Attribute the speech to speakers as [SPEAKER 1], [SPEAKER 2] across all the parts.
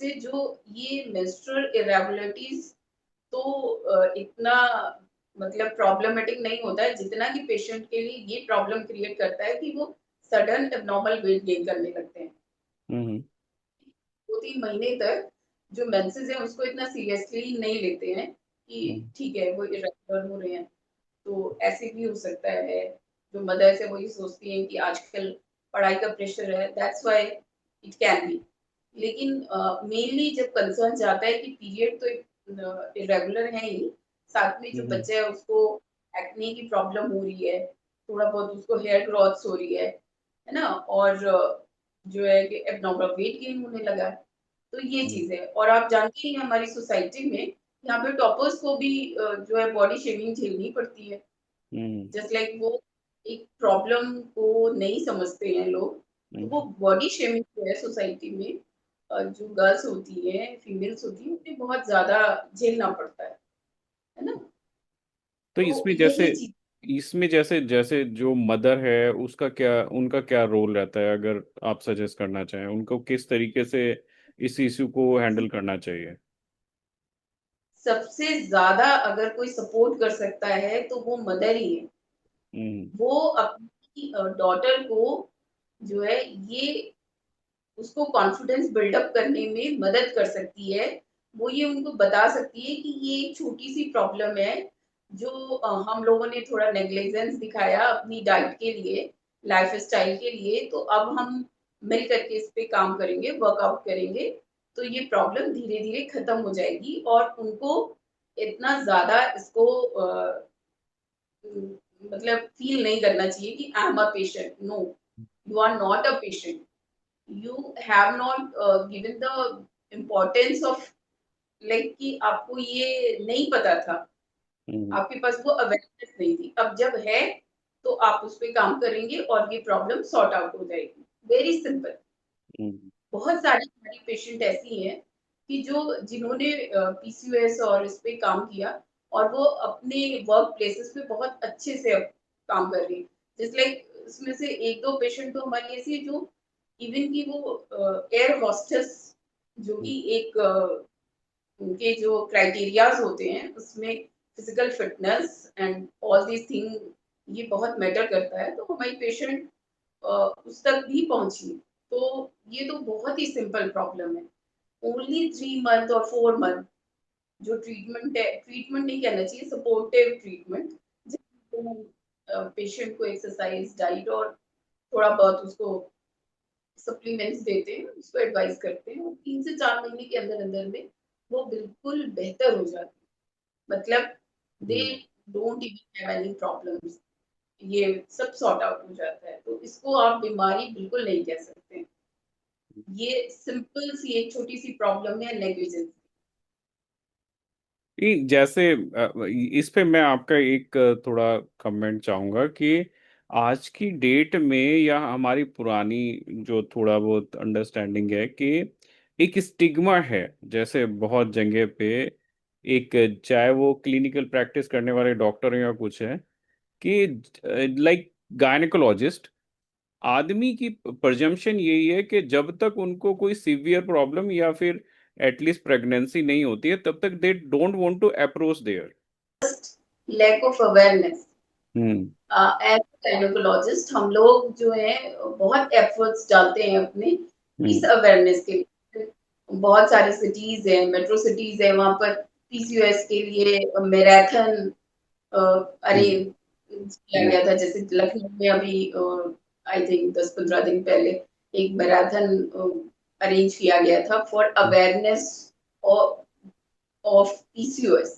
[SPEAKER 1] जैसे जो ये मेंस्ट्रुअल इरेगुलरिटीज तो इतना मतलब प्रॉब्लमेटिक नहीं होता है जितना कि पेशेंट के लिए ये प्रॉब्लम क्रिएट करता है कि वो सडन एबनॉर्मल वेट गेन करने लगते हैं।
[SPEAKER 2] हम्म।
[SPEAKER 1] 2-3 महीने तक जो मेंसेस है उसको इतना सीरियसली नहीं लेते हैं कि
[SPEAKER 2] हम्म।
[SPEAKER 1] ठीक है वो इरेगुलर हो रहे हैं। तो ऐसे भी हो सकता है। जो मदर्स है वो ये सोचती हैं कि आजकल पढ़ाई का प्रेशर है, that's why it can be. लेकिन मेनली जब कंसर्न जाता है कि पीरियड तो इरेगुलर है ही, साथ में जो
[SPEAKER 2] हम्म।
[SPEAKER 1] बच्चा है उसको एक्ने की प्रॉब्लम हो रही है, थोड़ा बहुत उसको हेयर ग्रोथ हो रही है ना? और जो है कि एबनॉर्मल वेट गेन होने लगा है। तो ये
[SPEAKER 2] हम्म।
[SPEAKER 1] चीज है। और आप जानते ही हैं हमारी सोसाइटी में यहाँ पे टॉपर्स को भी जो है बॉडी शेमिंग झेलनी पड़ती है।
[SPEAKER 2] हम्म।
[SPEAKER 1] जस्ट लाइक वो एक प्रॉब्लम को नहीं समझते हैं लोग। तो वो
[SPEAKER 2] हम्म।
[SPEAKER 1] बॉडी शेमिंग जो है सोसाइटी में जो गर्ल्स होती है, फीमेल्स होती है, उन्हें बहुत ज्यादा झेलना पड़ता है ना?
[SPEAKER 2] तो
[SPEAKER 1] तो
[SPEAKER 2] इसमें जैसे,
[SPEAKER 1] यही चीज।
[SPEAKER 2] इसमें जैसे जैसे जो मदर है उसका क्या, उनका क्या रोल रहता है, अगर आप सजेस्ट करना चाहें उनको किस तरीके से इस इशू को हैंडल करना चाहिए?
[SPEAKER 1] सबसे ज्यादा अगर कोई सपोर्ट कर सकता है तो वो मदर ही है।
[SPEAKER 2] हम्म।
[SPEAKER 1] वो अपनी डॉटर को जो है ये उसको कॉन्फिडेंस बिल्डअप करने में मदद कर सकती है। वो ये उनको बता सकती है कि ये एक छोटी सी प्रॉब्लम है जो हम लोगों ने थोड़ा नेग्लिजेंस दिखाया अपनी डाइट के लिए, लाइफ स्टाइल के लिए, तो अब हम मिल करके इस पे काम करेंगे, वर्कआउट करेंगे, तो ये प्रॉब्लम धीरे धीरे खत्म हो जाएगी। और उनको इतना ज्यादा इसको मतलब फील नहीं करना चाहिए कि I am a patient. No, you are not a patient. you have not given the importance of like कि आपको ये नहीं पता था,
[SPEAKER 2] हम्म।
[SPEAKER 1] आपके पास वो अवेयरनेस नहीं थी। अब जब है तो आप उस पे काम करेंगे और ये प्रॉब्लम सॉर्ट आउट हो जाएगी। Very simple.
[SPEAKER 2] हम्म।
[SPEAKER 1] बहुत सारी हमारी पेशेंट ऐसी हैं कि जो जिन्होंने पीसीओएस और इस पे काम किया और वो अपने वर्क प्लेसेस पे बहुत अच्छे से अब काम कर रही है। जस्ट लाइक इसमें से एक दो पेशेंट तो हमारी ऐसी है जो इवन की वो एयर हॉस्टेस, जो कि एक उनके जो क्राइटेरियाज होते हैं उसमें physical fitness and all these thing ये बहुत मैटर करता है। तो हमारी पेशेंट उस तक भी पहुंची। तो ये तो बहुत ही सिंपल प्रॉब्लम है। ओनली 3 मंथ और 4 मंथ जो ट्रीटमेंट है, ट्रीटमेंट नहीं कहना चाहिए, सपोर्टिव ट्रीटमेंट, जिसमें हम पेशेंट को एक्सरसाइज, डाइट और थोड़ा बहुत उसको सप्लीमेंट्स देते हैं, उसको एडवाइस करते हैं, और 3 से 4 महीने के अंदर अंदर में वो बिल्कुल बेहतर हो जाती है। मतलब they
[SPEAKER 2] hmm.
[SPEAKER 1] Don't even have any problems. ये सब सॉर्ट आउट हो जाता है। तो इसको आप बीमारी बिल्कुल नहीं कह सकते। ये सिंपल सी एक छोटी सी प्रॉब्लम है, नेग्लिजेंस।
[SPEAKER 2] जैसे इस पे मैं आपका एक थोड़ा कमेंट चाहूंगा कि आज की डेट में या हमारी पुरानी जो थोड़ा बहुत अंडरस्टैंडिंग है कि एक स्टिग्मा है, जैसे बहुत जगह पे एक, चाहे वो क्लिनिकल प्रैक्टिस करने वाले डॉक्टर या कुछ है, कि लाइक गायनेकोलॉजिस्ट, आदमी की प्रजम्पशन यही है कि जब तक उनको कोई सीवियर प्रॉब्लम या फिर एटलीस्ट प्रेगनेंसी नहीं होती है तब तक they don't want to approach there.
[SPEAKER 1] Lack of awareness.
[SPEAKER 2] Hmm.
[SPEAKER 1] As gynaecologist हम लोग जो है बहुत एफर्ट्स डालते हैं अपने इस
[SPEAKER 2] हम्म।
[SPEAKER 1] अवेयरनेस के लिए। बहुत सारे सिटीज हैं, मेट्रो सिटीज है, वहां पर पीसीओएस के लिए मैराथन
[SPEAKER 2] हम्म।
[SPEAKER 1] अरेंज किया
[SPEAKER 2] हम्म।
[SPEAKER 1] गया था। जैसे लखनऊ में अभी आई थिंक 10-15 दिन पहले एक मैराथन अरेंज किया गया था for awareness of PCOS.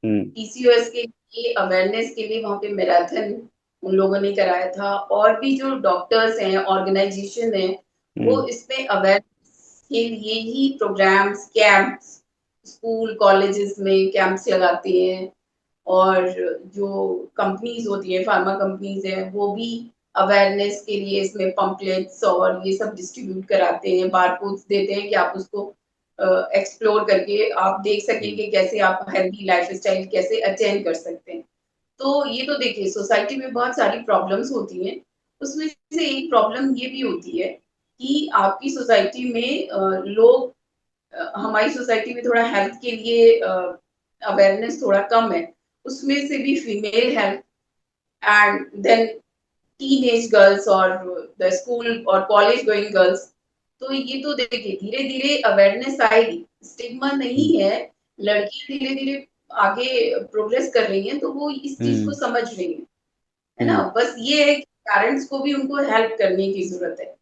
[SPEAKER 2] Hmm.
[SPEAKER 1] PCOS के लिए अवेयरनेस के लिए वहां पे मैराथन उन लोगों ने कराया था। और भी जो डॉक्टर्स हैं, ऑर्गेनाइजेशन है, वो
[SPEAKER 2] हम्म।
[SPEAKER 1] इसमें अवेयरनेस के लिए ही प्रोग्राम्स, कैंप्स, स्कूल कॉलेजेस में कैंप्स लगाते हैं। और जो कंपनीज होती है, फार्मा कंपनीज है, वो भी अवेयरनेस के लिए इसमें पम्पलेट्स और ये सब डिस्ट्रीब्यूट कराते हैं, बारकोड्स देते हैं कि आप उसको एक्सप्लोर करके आप देख सकें
[SPEAKER 2] हम्म।
[SPEAKER 1] कि कैसे आप हेल्दी लाइफस्टाइल कैसे अटेंड कर सकते हैं। तो ये तो देखिए सोसाइटी में बहुत सारी प्रॉब्लम्स होती हैं। उसमें से एक प्रॉब्लम ये भी होती है कि आपकी सोसाइटी में लोग हमारी सोसाइटी में थोड़ा हेल्थ के लिए अवेयरनेस थोड़ा कम है, उसमें से भी female health and then teenage girls और द स्कूल और कॉलेज गोइंग गर्ल्स, तो ये तो देखिए धीरे धीरे अवेयरनेस आएगी, स्टिग्मा नहीं है, लड़कियां धीरे धीरे आगे प्रोग्रेस कर रही हैं तो वो इस चीज को
[SPEAKER 2] हम्म
[SPEAKER 1] समझ रही हैं, है ना।
[SPEAKER 2] हम्म
[SPEAKER 1] बस ये है कि पेरेंट्स को भी उनको हेल्प करने की जरूरत है।